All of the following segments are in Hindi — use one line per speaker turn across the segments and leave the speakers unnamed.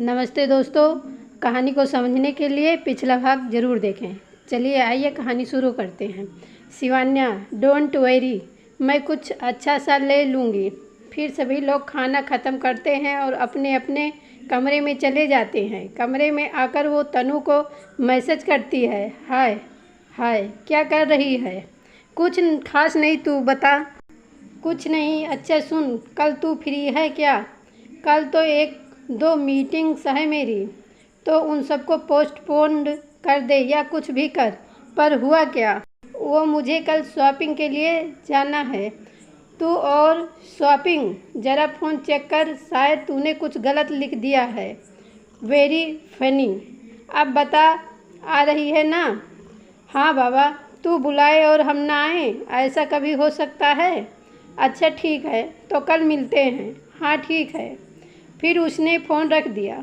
नमस्ते दोस्तों, कहानी को समझने के लिए पिछला भाग ज़रूर देखें। चलिए आइए कहानी शुरू करते हैं। शिवान्या, डोंट वरी, मैं कुछ अच्छा सा ले लूँगी। फिर सभी लोग खाना ख़त्म करते हैं और अपने अपने कमरे में चले जाते हैं। कमरे में आकर वो तनु को मैसेज करती है, हाय हाय, क्या कर रही है? कुछ खास नहीं, तू बता। कुछ नहीं। अच्छा सुन, कल तू फ्री है क्या? कल तो 1-2 मीटिंग्स है मेरी, तो उन सबको पोस्टपोन्ड कर दे या कुछ भी कर। पर हुआ क्या? वो मुझे कल शॉपिंग के लिए जाना है। तू और शॉपिंग? ज़रा फ़ोन चेक कर, शायद तूने कुछ गलत लिख दिया है। Very funny. अब बता, आ रही है ना? हाँ बाबा, तू बुलाए और हम ना आए, ऐसा कभी हो सकता है? अच्छा ठीक है, तो कल मिलते हैं। हाँ ठीक है। फिर उसने फ़ोन रख दिया।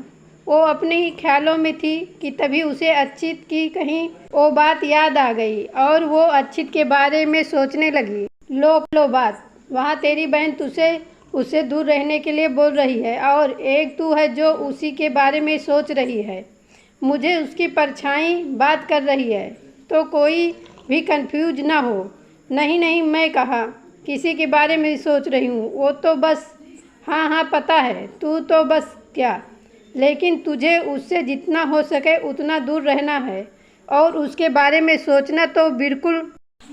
वो अपने ही ख्यालों में थी कि तभी उसे अच्युत की कहीं वो बात याद आ गई और वो अच्युत के बारे में सोचने लगी। लो बात, वहाँ तेरी बहन तुझसे उससे दूर रहने के लिए बोल रही है और एक तू है जो उसी के बारे में सोच रही है। मुझे उसकी परछाई बात कर रही है, तो कोई भी कंफ्यूज ना हो। नहीं, मैं कहा किसी के बारे में सोच रही हूँ, वो तो बस। हाँ पता है, तू तो बस क्या, लेकिन तुझे उससे जितना हो सके उतना दूर रहना है और उसके बारे में सोचना तो बिल्कुल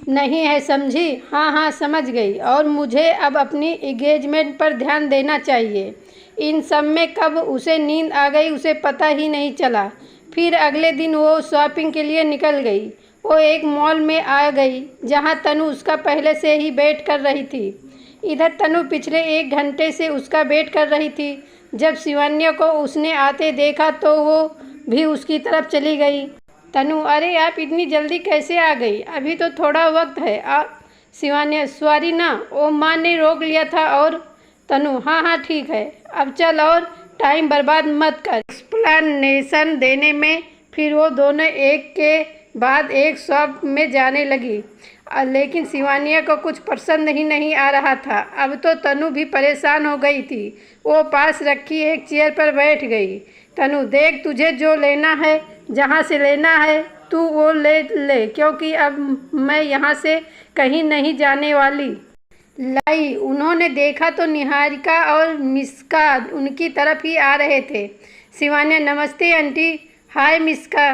नहीं है, समझी? हाँ समझ गई। और मुझे अब अपनी एंगेजमेंट पर ध्यान देना चाहिए। इन सब में कब उसे नींद आ गई उसे पता ही नहीं चला। फिर अगले दिन वो शॉपिंग के लिए निकल गई। वो एक मॉल में आ गई जहाँ तनु उसका पहले से ही वेट कर रही थी। इधर तनु पिछले 1 घंटे से उसका वेट कर रही थी। जब शिवान्या को उसने आते देखा तो वो भी उसकी तरफ चली गई। तनु, अरे आप इतनी जल्दी कैसे आ गई? अभी तो थोड़ा वक्त है। शिवान्या, सॉरी ना, वो माँ ने रोक लिया था। और तनु, हाँ ठीक है, अब चल और टाइम बर्बाद मत कर एक्सप्लेनेशन देने में। फिर वो दोनों एक के बाद एक शॉप में जाने लगी। लेकिन शिवान्या को कुछ पसंद ही नहीं आ रहा था। अब तो तनु भी परेशान हो गई थी। वो पास रखी एक चेयर पर बैठ गई। तनु, देख, तुझे जो लेना है, जहाँ से लेना है तू वो ले, क्योंकि अब मैं यहाँ से कहीं नहीं जाने वाली। लाई, उन्होंने देखा तो निहारिका और मिस्का उनकी तरफ ही आ रहे थे। शिवान्या, नमस्ते आंटी। हाय मिस्का।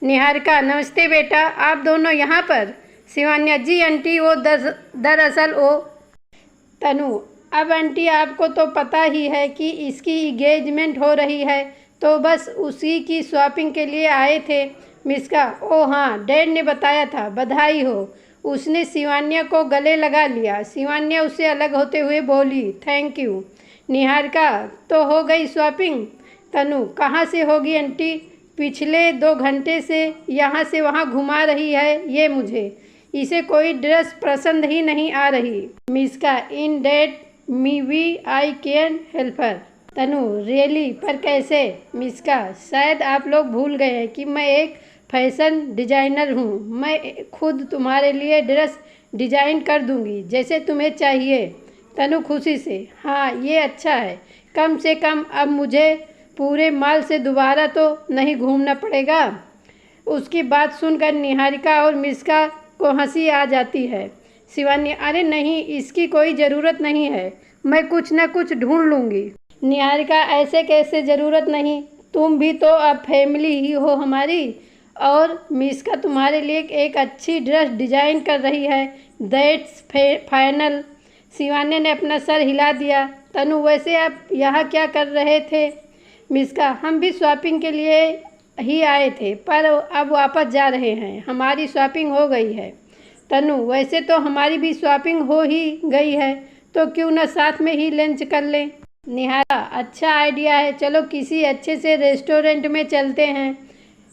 निहारिका, नमस्ते बेटा, आप दोनों यहाँ पर? शिवान्या, जी आंटी, वो दरअसल वो। तनु, अब आंटी आपको तो पता ही है कि इसकी एंगेजमेंट हो रही है, तो बस उसी की शॉपिंग के लिए आए थे। मिस्का, ओ हाँ, डैड ने बताया था, बधाई हो। उसने शिवान्या को गले लगा लिया। शिवान्या उससे अलग होते हुए बोली, थैंक यू। निहारिका, तो हो गई शॉपिंग? तनु, कहाँ से होगी आंटी, पिछले 2 घंटे से यहाँ से वहाँ घुमा रही है ये मुझे। इसे कोई ड्रेस पसंद ही नहीं आ रही। Miska, in that me we I can help her. Tanu, really, पर कैसे? मिस्का, शायद आप लोग भूल गए हैं कि मैं एक फैशन डिजाइनर हूँ। मैं खुद तुम्हारे लिए ड्रेस डिजाइन कर दूँगी जैसे तुम्हें चाहिए। तनु खुशी से, हाँ ये अच्छा है, कम से कम अब मुझे पूरे मॉल से दोबारा तो नहीं घूमना पड़ेगा। उसकी बात सुनकर निहारिका और मिस्का को हंसी आ जाती है। शिवान्या, अरे नहीं, इसकी कोई ज़रूरत नहीं है, मैं कुछ न कुछ ढूंढ लूँगी। निहारिका, ऐसे कैसे ज़रूरत नहीं, तुम भी तो अब फैमिली ही हो हमारी। और मिस्का तुम्हारे लिए एक अच्छी ड्रेस डिजाइन कर रही है, दैट्स फाइनल। शिवान्या ने अपना सर हिला दिया। तनु, वैसे आप यहाँ क्या कर रहे थे? मिस्का, हम भी शॉपिंग के लिए ही आए थे, पर अब वापस जा रहे हैं, हमारी शॉपिंग हो गई है। तनु, वैसे तो हमारी भी शॉपिंग हो ही गई है, तो क्यों न साथ में ही लंच कर लें? निहारा, अच्छा आइडिया है, चलो किसी अच्छे से रेस्टोरेंट में चलते हैं।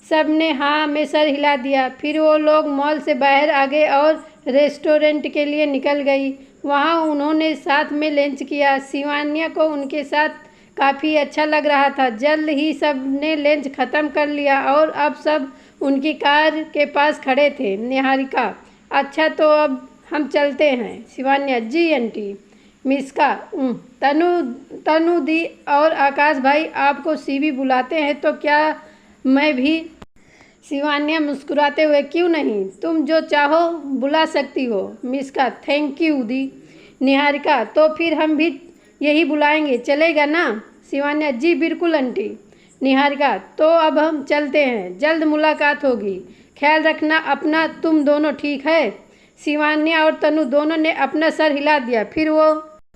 सब ने हाँ में सर हिला दिया। फिर वो लोग मॉल से बाहर आ गए और रेस्टोरेंट के लिए निकल गई। वहाँ उन्होंने साथ में लंच किया। शिवान्या को उनके साथ काफ़ी अच्छा लग रहा था। जल्द ही सब ने लंच ख़त्म कर लिया और अब सब उनकी कार के पास खड़े थे। निहारिका, अच्छा तो अब हम चलते हैं। शिवान्या, जी आंटी। मिस्का तनु तनु दी और आकाश भाई आपको सीवी बुलाते हैं तो क्या मैं भी? शिवान्या मुस्कुराते हुए क्यों नहीं, तुम जो चाहो बुला सकती हो। मिस्का थैंक यू दी। निहारिका तो फिर हम भी यही बुलाएंगे, चलेगा ना? शिवान्या जी बिल्कुल आंटी। निहारिका तो अब हम चलते हैं, जल्द मुलाकात होगी, ख्याल रखना अपना तुम दोनों, ठीक है? शिवान्या और तनु दोनों ने अपना सर हिला दिया। फिर वो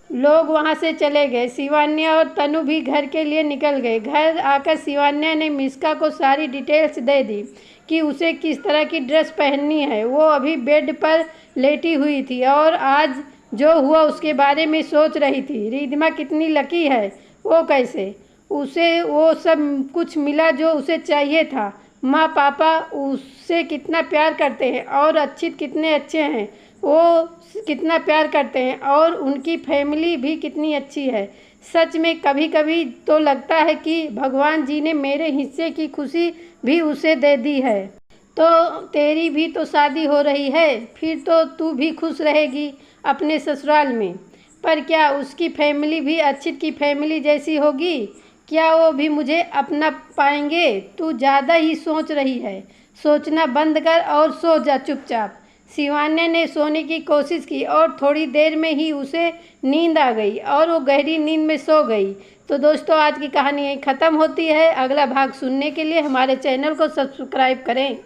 लोग वहाँ से चले गए। शिवान्या और तनु भी घर के लिए निकल गए। घर आकर शिवान्या ने मिस्का को सारी डिटेल्स दे दी कि उसे किस तरह की ड्रेस पहननी है। वो अभी बेड पर लेटी हुई थी और आज जो हुआ उसके बारे में सोच रही थी। रिद्धिमा कितनी लकी है, वो कैसे उसे वो सब कुछ मिला जो उसे चाहिए था। माँ पापा उससे कितना प्यार करते हैं और अक्षित कितने अच्छे हैं, वो कितना प्यार करते हैं और उनकी फैमिली भी कितनी अच्छी है। सच में कभी कभी तो लगता है कि भगवान जी ने मेरे हिस्से की खुशी भी उसे दे दी है। तो तेरी भी तो शादी हो रही है, फिर तो तू भी खुश रहेगी अपने ससुराल में। पर क्या उसकी फैमिली भी अक्षित की फैमिली जैसी होगी? क्या वो भी मुझे अपना पाएंगे? तू ज़्यादा ही सोच रही है, सोचना बंद कर और सो जा चुपचाप। शिवान्या ने सोने की कोशिश की और थोड़ी देर में ही उसे नींद आ गई और वो गहरी नींद में सो गई। तो दोस्तों आज की कहानी यहीं ख़त्म होती है। अगला भाग सुनने के लिए हमारे चैनल को सब्सक्राइब करें।